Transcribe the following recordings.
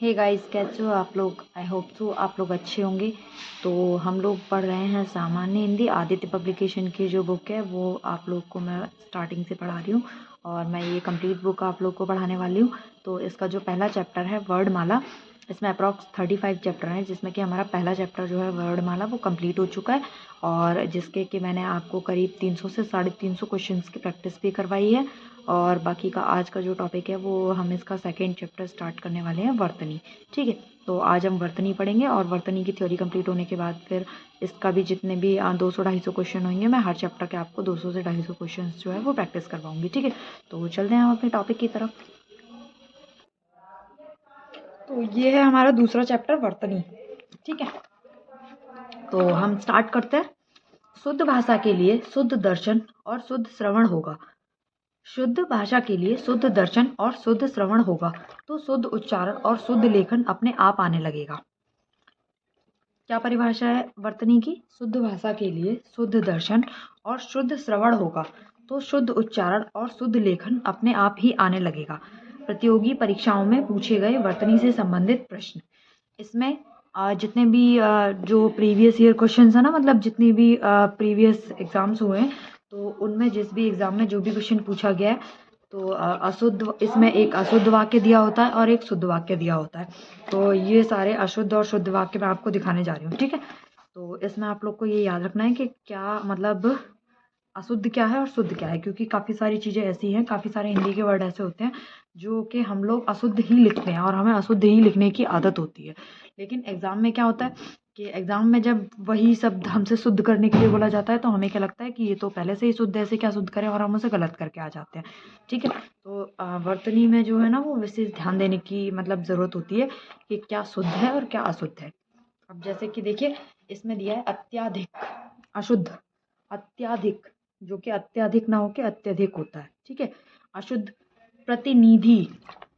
Hey guys, कैसे हो आप लोग। आई होप सो आप लोग अच्छे होंगे। तो हम लोग पढ़ रहे हैं सामान्य हिंदी। आदित्य पब्लिकेशन की जो बुक है वो आप लोग को मैं स्टार्टिंग से पढ़ा रही हूँ और मैं ये कंप्लीट बुक आप लोग को पढ़ाने वाली हूँ। तो इसका जो पहला चैप्टर है वर्णमाला, इसमें अप्रॉक्स 35 चैप्टर हैं, जिसमें कि हमारा पहला चैप्टर जो है वर्णमाला वो कंप्लीट हो चुका है और जिसके कि मैंने आपको करीब 300 से 350 क्वेश्चंस की प्रैक्टिस भी करवाई है। और बाकी का आज का जो टॉपिक है वो हम इसका सेकेंड चैप्टर स्टार्ट करने वाले हैं, वर्तनी। ठीक है, तो आज हम वर्तनी पढ़ेंगे और वर्तनी की थ्योरी कंप्लीट होने के बाद फिर इसका भी जितने भी 200-250 क्वेश्चन होंगे, मैं हर चैप्टर के आपको 200 से 250 क्वेश्चन जो है वो प्रैक्टिस करवाऊंगी। ठीक है, तो चलते हैं हम अपने टॉपिक की तरफ। तो ये है हमारा दूसरा चैप्टर वर्तनी। ठीक है, तो हम स्टार्ट करते हैं। शुद्ध भाषा के लिए शुद्ध दर्शन और शुद्ध श्रवण होगा। शुद्ध भाषा के लिए शुद्ध दर्शन और शुद्ध श्रवण होगा तो शुद्ध उच्चारण और शुद्ध लेखन अपने आप आने लगेगा। क्या परिभाषा है वर्तनी की? शुद्ध भाषा के लिए शुद्ध दर्शन और शुद्ध श्रवण होगा तो शुद्ध उच्चारण और शुद्ध लेखन अपने आप ही आने लगेगा। प्रतियोगी परीक्षाओं में पूछे गए वर्तनी से संबंधित प्रश्न। इसमें जितने भी जो प्रीवियस ईयर क्वेश्चंस है ना, मतलब जितनी भी प्रीवियस एग्जाम्स हुए हैं, तो उनमें जिस भी एग्जाम में जो भी क्वेश्चन पूछा गया है, तो अशुद्ध, इसमें एक अशुद्ध वाक्य दिया होता है और एक शुद्ध वाक्य दिया होता है। तो ये सारे अशुद्ध और शुद्ध वाक्य मैं आपको दिखाने जा रही हूँ। ठीक है, तो इसमें आप लोग को ये याद रखना है कि क्या मतलब अशुद्ध क्या है और शुद्ध क्या है, क्योंकि काफ़ी सारी चीज़ें ऐसी हैं, काफ़ी सारे हिंदी के वर्ड ऐसे होते हैं जो कि हम लोग अशुद्ध ही लिखते हैं और हमें अशुद्ध ही लिखने की आदत होती है। लेकिन एग्ज़ाम में क्या होता है कि एग्ज़ाम में जब वही शब्द हमसे शुद्ध करने के लिए बोला जाता है तो हमें क्या लगता है कि ये तो पहले से ही शुद्ध है, ऐसे क्या शुद्ध करें, और हम उसे गलत करके आ जाते हैं। ठीक है, तो वर्तनी में जो है ना वो विशेष ध्यान देने की मतलब ज़रूरत होती है कि क्या शुद्ध है और क्या अशुद्ध है। अब जैसे कि देखिए, इसमें दिया है अत्याधिक अशुद्ध, अत्याधिक जो कि अत्याधिक ना होके अत्यधिक होता है। ठीक है, अशुद्ध प्रतिनिधि,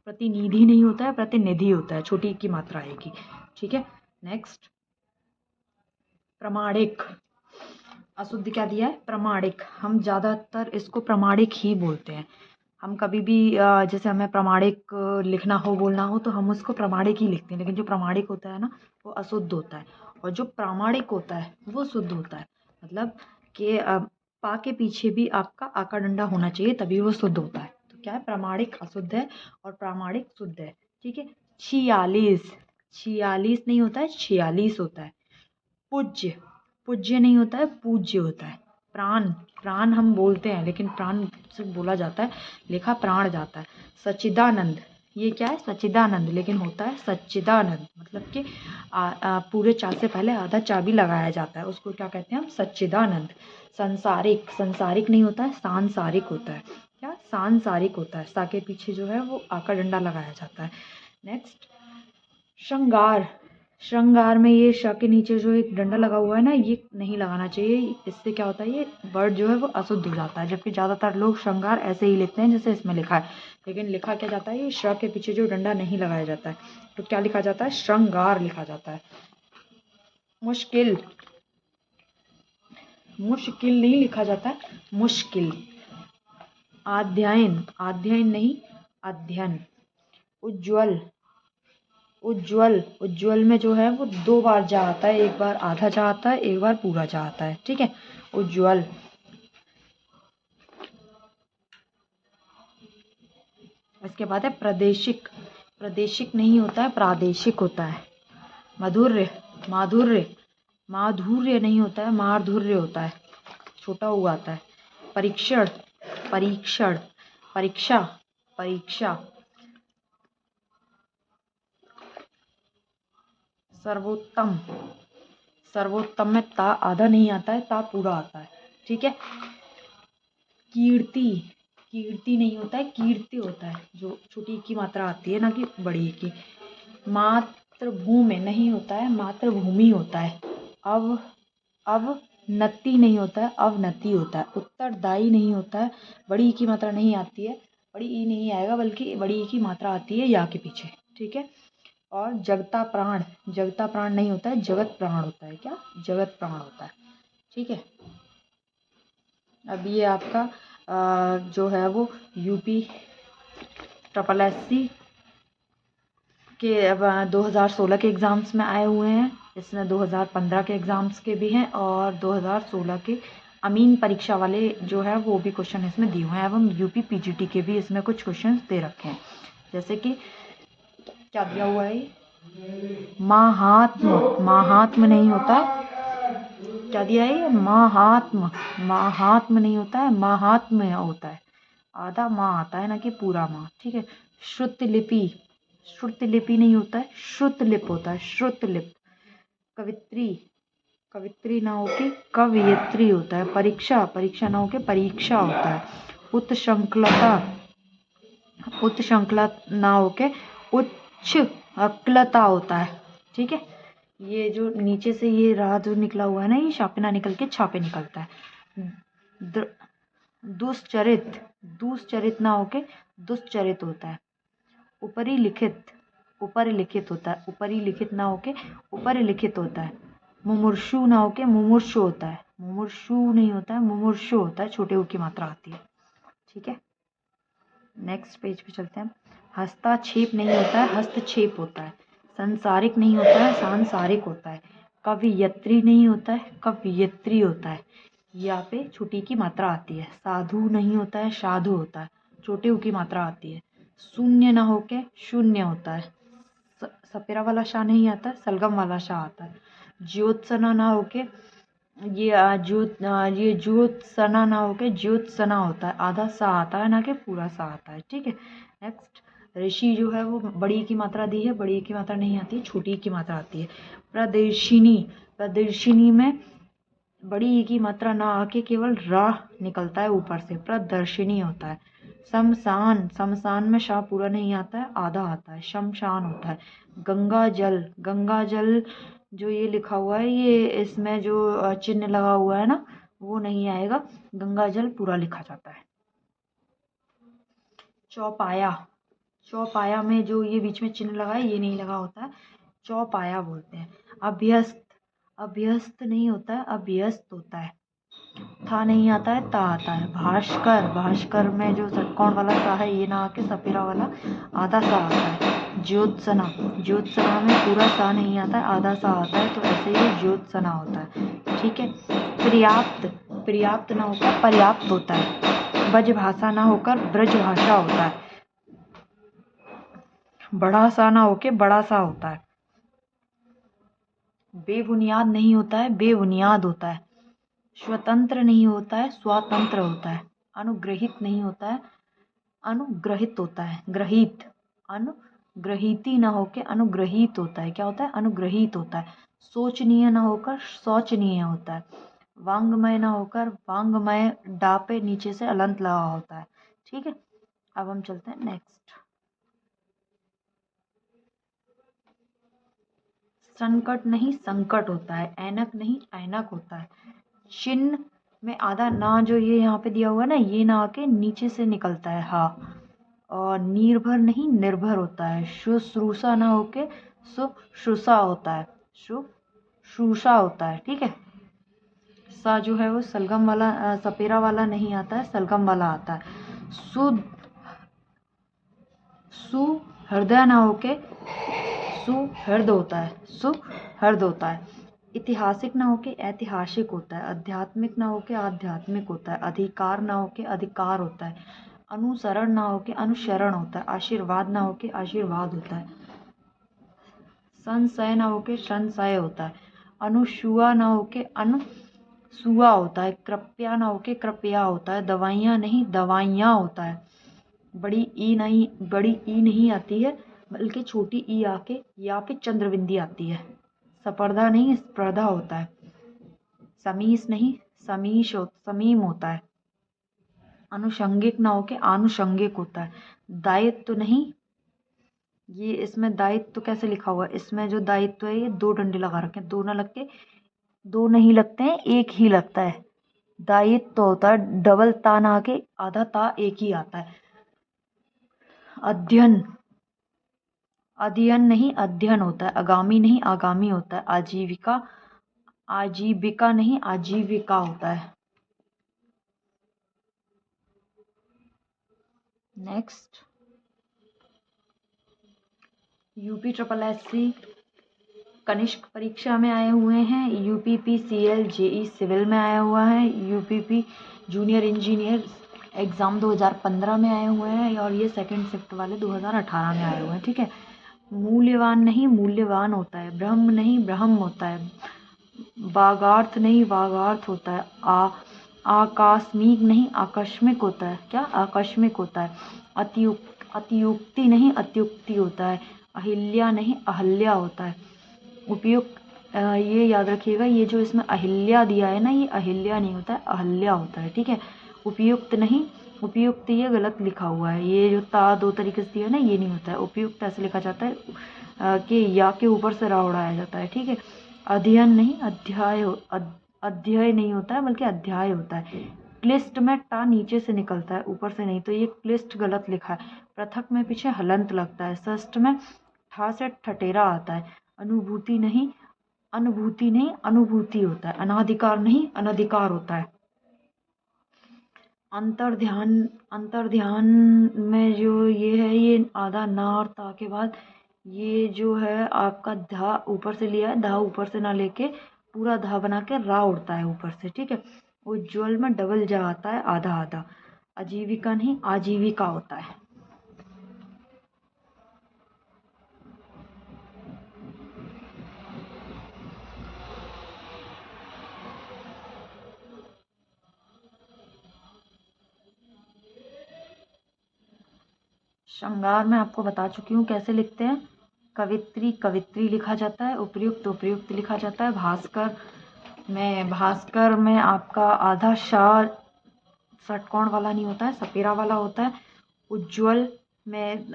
प्रतिनिधि नहीं होता है, प्रतिनिधि होता है, छोटी की मात्रा आएगी। ठीक है, नेक्स्ट प्रमाणिक। अशुद्ध क्या दिया है? प्रमाणिक। हम ज़्यादातर इसको प्रमाणिक ही बोलते हैं। हम कभी भी जैसे हमें प्रमाणिक लिखना हो, बोलना हो, तो हम उसको प्रमाणिक ही लिखते हैं। लेकिन जो प्रमाणिक होता है ना वो अशुद्ध होता है और जो प्रामाणिक होता है वो शुद्ध होता है। मतलब कि पा के पीछे भी आपका आका डंडा होना चाहिए, तभी वो शुद्ध होता है। तो क्या है? प्रमाणिक अशुद्ध है और प्रामाणिक शुद्ध है। ठीक है, 46, 46 नहीं होता है, 46 होता है। पूज्य, पूज्य नहीं होता है, पूज्य होता है। प्राण, प्राण हम बोलते हैं लेकिन प्राण से बोला जाता है, लिखा प्राण जाता है। सच्चिदानंद, ये क्या है? सच्चिदानंद, लेकिन होता है सच्चिदानंद। मतलब कि पूरे चा से पहले आधा चा भी लगाया जाता है, उसको क्या कहते हैं हम? सच्चिदानंद। संसारिक, संसारिक नहीं होता है, सांसारिक होता है। क्या? सांसारिक होता है, सा के पीछे जो है वो आका डंडा लगाया जाता है। नेक्स्ट श्रृंगार। श्रृंगार में ये श के नीचे जो एक डंडा लगा हुआ है ना, ये नहीं लगाना चाहिए। इससे क्या होता है, ये वर्ड जो है वो अशुद्ध हो जाता है। जबकि ज़्यादातर लोग श्रृंगार ऐसे ही लिखते हैं जैसे इसमें लिखा है, लेकिन लिखा क्या जाता है, ये श के पीछे जो डंडा नहीं लगाया जाता है, तो क्या लिखा जाता है? श्रृंगार लिखा जाता है। मुश्किल, मुश्किल नहीं लिखा जाता है, मुश्किल। अध्ययन, अध्ययन नहीं, अध्ययन। उज्ज्वल, उज्ज्वल, उज्ज्वल में जो है वो 2 बार जा आता है, एक बार आधा जा आता है, एक बार पूरा जा आता है। ठीक है, उज्ज्वल। इसके बाद है प्रादेशिक, प्रादेशिक नहीं होता है, प्रादेशिक होता है। मधुर्य, माधुर्य, माधुर्य नहीं होता है, माधुर्य होता है, छोटा हुआ आता है। परीक्षण, परीक्षण, परीक्षा, परीक्षा। सर्वोत्तम, सर्वोत्तम में ता आधा नहीं आता है, ता पूरा आता है। ठीक है, कीर्ति, कीर्ति नहीं होता है, कीर्ति होता है, जो छोटी की मात्रा आती है ना कि बड़ी की। मातृभूमि नहीं होता है, मातृभूमि होता है। अव, अवनति नहीं होता है, अवनति होता है। उत्तरदायी नहीं होता है, बड़ी की मात्रा नहीं आती है, बड़ी ई नहीं आएगा, बल्कि बड़ी ई की मात्रा आती है या के पीछे। ठीक है, और जगता प्राण, जगता प्राण नहीं होता है, जगत प्राण होता है। क्या? जगत प्राण होता है। ठीक है, अब ये आपका जो है वो यूपी SSC के अब 2016 के एग्ज़ाम्स में आए हुए हैं। इसमें 2015 के एग्ज़ाम्स के भी हैं और 2016 के अमीन परीक्षा वाले जो है वो भी क्वेश्चन इसमें दिए हुए हैं एवं यूपी पीजीटी के भी इसमें कुछ क्वेश्चन दे रखे हैं। जैसे कि क्या दिया हुआ है, महात्म, महात्म नहीं होता, क्या दिया है ये, महात्म, महात्म नहीं होता है, महात्म्य होता है। आधा माँ आता है ना कि पूरा माँ, ठीक है। श्रुतलिपि, श्रुतलिपि नहीं होता है, श्रुतलिप होता है, श्रुतलिप। कवित्री, कवित्री ना होके कवयित्री होता है। परीक्षा, परीक्षा ना होके परीक्षा होता है। उत्श्रंखलता, उत्श्रंखला ना होके उच्छृंखलता होता है, ठीक है। ये जो नीचे से ये रहा जो निकला हुआ है ना, ये छापे ना निकल के छापे निकलता है। दुश्चरित, दुश्चरित ना होके दुश्चरित होता है। ऊपरी लिखित, ऊपरी लिखित होता है, ऊपरी लिखित ना होके ऊपरी लिखित होता है। मुमूर्षु ना होके मुमूर्षु होता है, मुमूर्षु नहीं होता है, मुमूर्षु होता है, छोटे ऊ की मात्रा आती है, ठीक है। नेक्स्ट पेज पे चलते हैं। हस्ताक्षेप नहीं होता है, हस्तक्षेप होता है। संसारिक नहीं होता है, सांसारिक होता है। कवियत्री नहीं होता है, कवियत्री होता है। यहाँ पे छोटी की मात्रा आती है। साधु नहीं होता है, साधु होता है, छोटे ऊ की मात्रा आती है। शून्य ना होके शून्य होता है। सपेरा वाला शाह नहीं आता है, सलगम वाला शाह आता है। ज्योत्सना ना होके ये ज्योत्सना ना होके ज्योत्सना होता है, आधा सा आता है ना कि पूरा सा आता है, ठीक है। नेक्स्ट, ऋषि जो है वो बड़ी की मात्रा दी है, बड़ी की मात्रा नहीं आती, छोटी की मात्रा आती है। प्रदर्शिनी, प्रदर्शिनी में बड़ी की मात्रा ना आके केवल रा निकलता है ऊपर से, प्रदर्शिनी होता है। शमशान, शमशान में शाह पूरा नहीं आता है, आधा आता है, शमशान होता है। गंगा जल, गंगा जल जो ये लिखा हुआ है, ये इसमें जो चिन्ह लगा हुआ है ना वो नहीं आएगा, गंगा जल पूरा लिखा जाता है। चौपाया, चौपाया में जो ये बीच में चिन्ह लगा है ये नहीं लगा होता है, चौपाया बोलते हैं। अभ्यस्त, अभ्यस्त नहीं होता है, अभ्यस्त होता है। था नहीं आता है, ता आता है। भास्कर, भास्कर में जो षटकोण वाला सा है ये ना आके सपेरा वाला आधा सा आता है। ज्योत्सना, ज्योत्सना में पूरा सा नहीं आता है, आधा सा आता है, तो ऐसे ही ज्योत्सना होता है, ठीक है। पर्याप्त, पर्याप्त ना होकर पर्याप्त होता है। ब्रज भाषा ना होकर ब्रज भाषा होता है। बड़ा सा ना होके बड़ा सा होता है। बेबुनियाद नहीं होता है, बेबुनियाद होता है। स्वतंत्र नहीं होता है, स्वतंत्र होता है। अनुग्रहित नहीं होता है, अनुग्रहित होता है। ग्रहित, अनुग्रहिती ना होके अनुग्रहित होता है, क्या होता है, अनुग्रहित होता है। सोचनीय ना होकर शोचनीय होता है। वांग्मय ना होकर वांग्मय, डा पे नीचे से अलंत लगा होता है, ठीक है। अब हम चलते हैं नेक्स्ट। संकट नहीं संकट होता है, ऐनक नहीं ऐनक होता है। चिन्ह में आधा ना जो ये यहाँ पे दिया हुआ है ना, ये ना आके नीचे से निकलता है, हाँ। और निर्भर नहीं निर्भर होता है। शुश्रूषा ना होके शुश्रूषा होता है, शुश्रूषा होता है, ठीक है। सा जो है वो सलगम वाला सपेरा वाला नहीं आता है, सलगम वाला आता है। सुहृदय ना होके सुहृद होता है, सुहृद होता है। ऐतिहासिक ना होके ऐतिहासिक होता है। आध्यात्मिक ना होके आध्यात्मिक होता है। अधिकार ना होके अधिकार होता है। अनुसरण ना होके अनुसरण होता है। आशीर्वाद ना होके आशीर्वाद होता है। संशय ना होके संशय होता है। अनुसुआ ना होके अनुसुआ होता है। कृपया ना होके कृपया होता है। दवाइयाँ नहीं दवाइयाँ होता है। बड़ी ई नहीं आती है, बल्कि छोटी ई आके यहाँ पे चंद्रबिंदी आती है। स्पर्धा नहीं स्पर्धा होता है। समीस नहीं समीम होता है। अनुषंगिक ना होके आनुषंगिक होता है। दायित्व नहीं, ये इसमें दायित्व कैसे लिखा हुआ है, इसमें जो दायित्व है ये दो डंडे लगा रखे हैं, दो ना लग के दो नहीं लगते हैं, एक ही लगता है। दायित्व होता है, डबल ता ना आके आधा ता एक ही आता है। अध्ययन, अध्ययन नहीं अध्ययन होता है। आगामी नहीं आगामी होता है। आजीविका, आजीविका नहीं आजीविका होता है। नेक्स्ट, यूपी ट्रिपल एससी कनिष्क परीक्षा में आए हुए हैं, यूपीपीसीएल जेई सिविल में आया हुआ है, यूपीपी जूनियर इंजीनियर एग्ज़ाम 2015 में आए हुए हैं और ये सेकंड शिफ्ट वाले 2018 में आए हुए हैं। ठीक है। मूल्यवान नहीं मूल्यवान होता है, ब्रह्म नहीं ब्रह्म होता है, वागार्थ नहीं वागार्थ होता है, आकस्मिक नहीं आकस्मिक होता है। क्या? आकस्मिक होता है। अतियुक्ति नहीं अत्युक्ति होता है, अहिल्या नहीं अहल्या होता है। उपयुक्त ये याद रखिएगा, ये जो इसमें अहिल्या दिया है ना, ये अहिल्या नहीं होता है, अहल्या होता है। ठीक है। उपयुक्त नहीं उपयुक्त, ये गलत लिखा हुआ है, ये जो ता दो तरीके से दिया है ना, ये नहीं होता है। उपयुक्त ऐसे लिखा जाता है कि या के ऊपर से रा उड़ाया जाता है। ठीक है। अध्ययन नहीं अध्याय नहीं होता है, बल्कि अध्याय होता है। क्लिष्ट में टा नीचे से निकलता है, ऊपर से नहीं, तो ये क्लिष्ट गलत लिखा है। पृथक में पीछे हलंत लगता है। षष्ठ में ठा से ठठेरा आता है। अनुभूति नहीं अनुभूति होता है। अनाधिकार नहीं अनधिकार होता है। अंतर्ध्यान में जो ये है, ये आधा ना और ता के बाद ये जो है आपका धा ऊपर से लिया है, धा ऊपर से ना लेके पूरा धा बना के रा उड़ता है ऊपर से। ठीक है। उज्ज्वल में डबल जा आता है, आधा आधा। आजीविका नहीं आजीविका होता है। श्रृंगार में आपको बता चुकी हूँ कैसे लिखते हैं। कवित्री कवित्री लिखा जाता है, उपयुक्त उपयुक्त लिखा जाता है। भास्कर में आपका आधा शाह षटकोण वाला नहीं होता है, सपेरा वाला होता है। उज्ज्वल में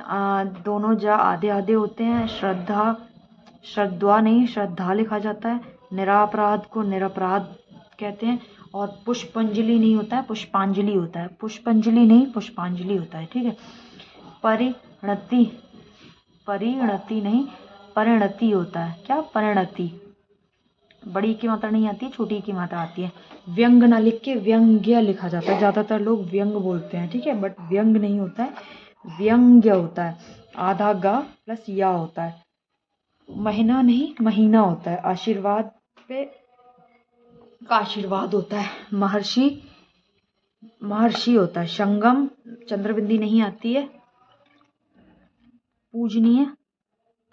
दोनों जा आधे आधे होते हैं। श्रद्धा नहीं श्रद्धा लिखा जाता है। निरापराध को निरपराध कहते हैं। और पुष्पांजलि नहीं होता है, पुष्पांजलि होता है। पुष्पांजलि नहीं पुष्पांजलि होता है। ठीक है। परिणति नहीं परिणति होता है। क्या? परिणति। बड़ी की मात्रा नहीं आती, छोटी की मात्रा आती है। व्यंग ना लिख के व्यंग्य लिखा जाता है, ज़्यादातर लोग व्यंग बोलते हैं। ठीक है। बट व्यंग नहीं होता है, व्यंग्य होता है। आधा गा प्लस या होता है। महीना नहीं महीना होता है। आशीर्वाद पे का आशीर्वाद होता है। महर्षि होता है। संगम चंद्रबिंदी नहीं आती है।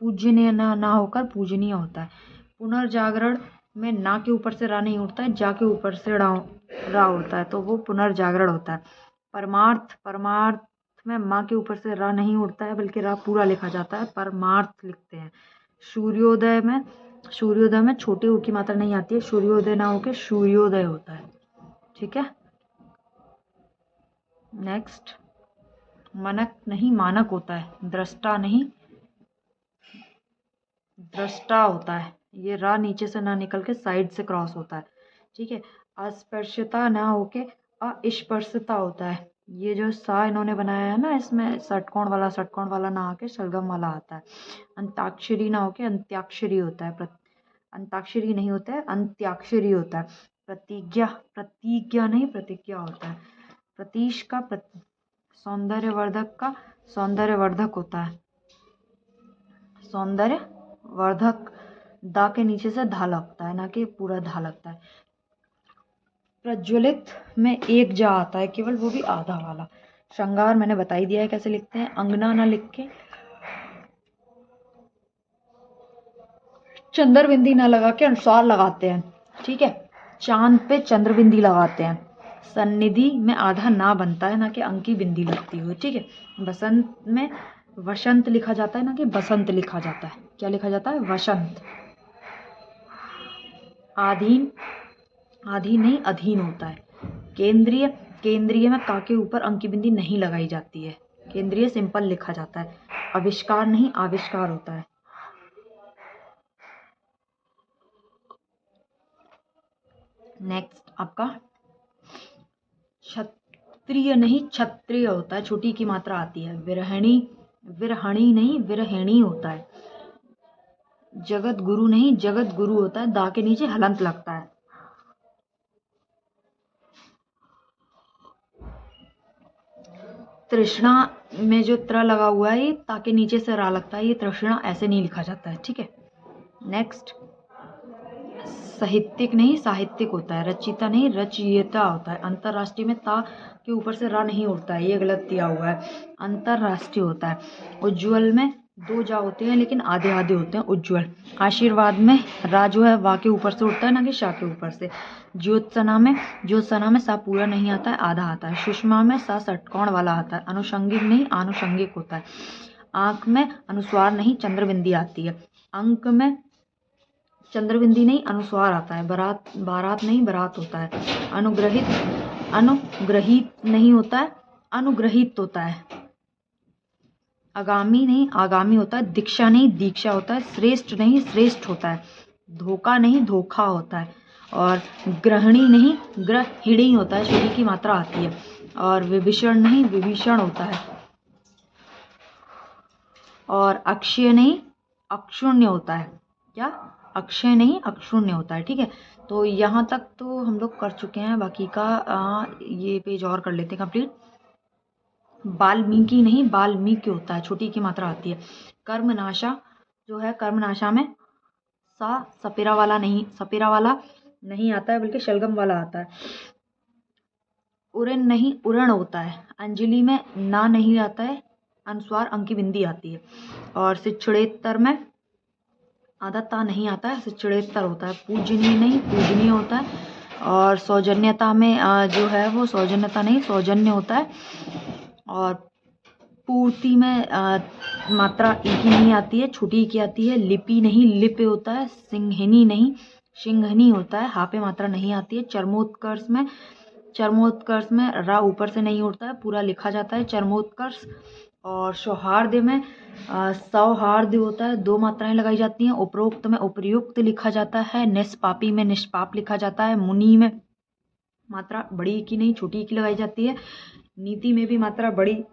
पूजनीय ना होकर पूजनीय होता है। पुनर्जागरण में ना के ऊपर से रा नहीं उठता है, जा के ऊपर से रा उठता है, तो वो पुनर्जागरण होता है। परमार्थ में माँ के ऊपर से रा नहीं उठता है, बल्कि रा पूरा लिखा जाता है, परमार्थ लिखते हैं। सूर्योदय में छोटे ऊ की मात्रा नहीं आती है, सूर्योदय ना होकर सूर्योदय होता है। ठीक है। नेक्स्ट, मनक नहीं मानक होता है। दृष्टा नहीं दृष्टा होता है। ये रा नीचे से ना निकल के साइड से क्रॉस होता है। ठीक है। अस्पर्शता ना होके अस्पर्शता होता है। ये जो सा इन्होंने बनाया है ना, इसमें षटकोण वाला ना आके शलगम वाला आता है। अंताक्षरी ना होके अंत्याक्षरी होता है। अंताक्षरी नहीं होता है, अंत्याक्षरी होता है। प्रतिज्ञा नहीं प्रतिज्ञा होता है। प्रतीश का सौंदर्यवर्धक का सौंदर्यवर्धक होता है। सौंदर्यवर्धक दा के नीचे से धा लगता है, ना कि पूरा धा लगता है। प्रज्वलित में एक जा आता है केवल, वो भी आधा वाला। श्रृंगार मैंने बता ही दिया है कैसे लिखते हैं। अंगना ना लिख के चंद्रबिंदी ना लगा के अनुसार लगाते हैं। ठीक है। चांद पे चंद्रबिंदी लगाते हैं। सन्निधि में आधा ना बनता है, ना कि अंक की बिंदी लगती हुई। ठीक है। बसंत में वसंत लिखा जाता है, ना कि बसंत लिखा जाता है। क्या लिखा जाता है? वसंत। आधीन नहीं अधीन होता है। केंद्रीय में का के ऊपर अंक की बिंदी नहीं लगाई जाती है, केंद्रीय सिंपल लिखा जाता है। आविष्कार नहीं आविष्कार होता है। नेक्स्ट आपका क्षत्रिय नहीं क्षत्रिय होता है, छोटी की मात्रा आती है। विरहणी नहीं विरहिणी होता है। जगत गुरु नहीं जगत गुरु होता है, दा के नीचे हलंत लगता है। तृष्णा में जो त्र लगा हुआ है ये ताकि नीचे से रा लगता है, ये तृष्णा ऐसे नहीं लिखा जाता है, ठीक है। नेक्स्ट, साहित्यिक नहीं साहित्यिक होता है, रचिता नहीं रचयिता होता है। अंतर्राष्ट्रीय में ता के ऊपर से रा नहीं उठता है, ये गलत दिया हुआ है, अंतर्राष्ट्रीय होता है। उज्ज्वल में दो जा होते हैं लेकिन आधे आधे होते हैं, उज्ज्वल। आशीर्वाद में रा जो है वा के ऊपर से उठता है ना कि शा के ऊपर से। ज्योत्सना में सा पूरा नहीं आता है, आधा आता है। सुषमा में सा षटकोण वाला आता है। अनुषंगिक नहीं आनुषंगिक होता है। आंख में अनुस्वार नहीं चंद्रबिंदी आती है। अंक में चंद्रबिंदी नहीं अनुस्वार आता है। बारात नहीं बारात होता है। अनुग्रहित नहीं होता है, अनुग्रहित होता है। आगामी नहीं आगामी होता है। दीक्षा नहीं दीक्षा होता है। श्रेष्ठ नहीं श्रेष्ठ होता है। धोखा नहीं धोखा होता है। और ग्रहणी नहीं ग्रहिणी होता है, श्री की मात्रा आती है। और विभीषण नहीं विभीषण होता है। और अक्षय नहीं अक्षुण्य होता है। क्या? अक्षय नहीं अक्षुण्य होता है, ठीक है। तो यहाँ तक तो हम लोग कर चुके हैं, बाकी का ये पेज और कर लेते हैं कंप्लीट। वाल्मीकि नहीं वाल्मीकि होता है, छोटी की मात्रा आती है। कर्मनाशा जो है, कर्मनाशा में सा सपेरा वाला नहीं आता है, बल्कि शलगम वाला आता है। उड़न नहीं उड़न होता है। अंजलि में ना नहीं आता है, अनुस्वार अंक की बिंदी आती है। और शिक्षणेत्तर में आधा ता नहीं आता है, शिक्षणेत्तर होता है। पूजनीय नहीं पूजनीय होता है। और सौजन्यता में जो है वो सौजन्यता नहीं सौजन्य होता है। और पूर्ति में मात्रा ई की नहीं आती है, छोटी की आती है। लिपि नहीं लिपि होता है। सिंहनी नहीं सिंहनी होता है, हा पे मात्रा नहीं आती है। चर्मोत्कर्ष में रा ऊपर से नहीं उठता है, पूरा लिखा जाता है चर्मोत्कर्ष। और सौहार्द में सौहार्द होता है, दो मात्राएं लगाई जाती हैं। उपरोक्त में उपयुक्त लिखा जाता है। निष्पापी में निष्पाप लिखा जाता है। मुनि में मात्रा बड़ी की नहीं छोटी की लगाई जाती है। नीति में भी मात्रा बड़ी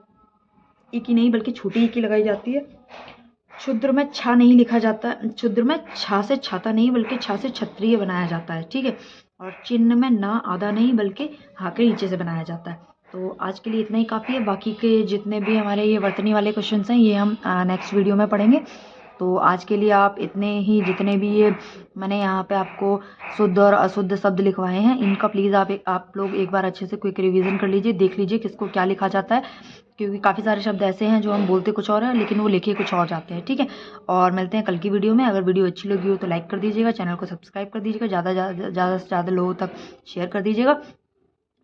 ई की नहीं बल्कि छोटी ई की लगाई जाती है। क्षुद्र में छा नहीं लिखा जाता है, क्षुद्र में छा से छाता नहीं बल्कि छा से क्षत्रिय बनाया जाता है, ठीक है। और चिन्ह में ना आधा नहीं बल्कि हा के नीचे से बनाया जाता है। तो आज के लिए इतना ही काफ़ी है। बाकी के जितने भी हमारे ये वर्तनी वाले क्वेश्चन हैं ये हम नेक्स्ट वीडियो में पढ़ेंगे। तो आज के लिए आप इतने ही, जितने भी ये मैंने यहाँ पे आपको शुद्ध और अशुद्ध शब्द लिखवाए हैं, इनका प्लीज़ आप लोग एक बार अच्छे से क्विक रिवीजन कर लीजिए, देख लीजिए किसको क्या लिखा जाता है, क्योंकि काफ़ी सारे शब्द ऐसे हैं जो हम बोलते कुछ और है लेकिन वो लिखे कुछ और जाते हैं, ठीक है। और मिलते हैं कल की वीडियो में। अगर वीडियो अच्छी लगी हो तो लाइक कर दीजिएगा, चैनल को सब्सक्राइब कर दीजिएगा, ज़्यादा से ज़्यादा लोगों तक शेयर कर दीजिएगा।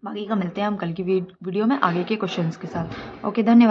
बाकी का मिलते हैं हम कल की वीडियो में आगे के क्वेश्चंस के साथ। ओके, धन्यवाद।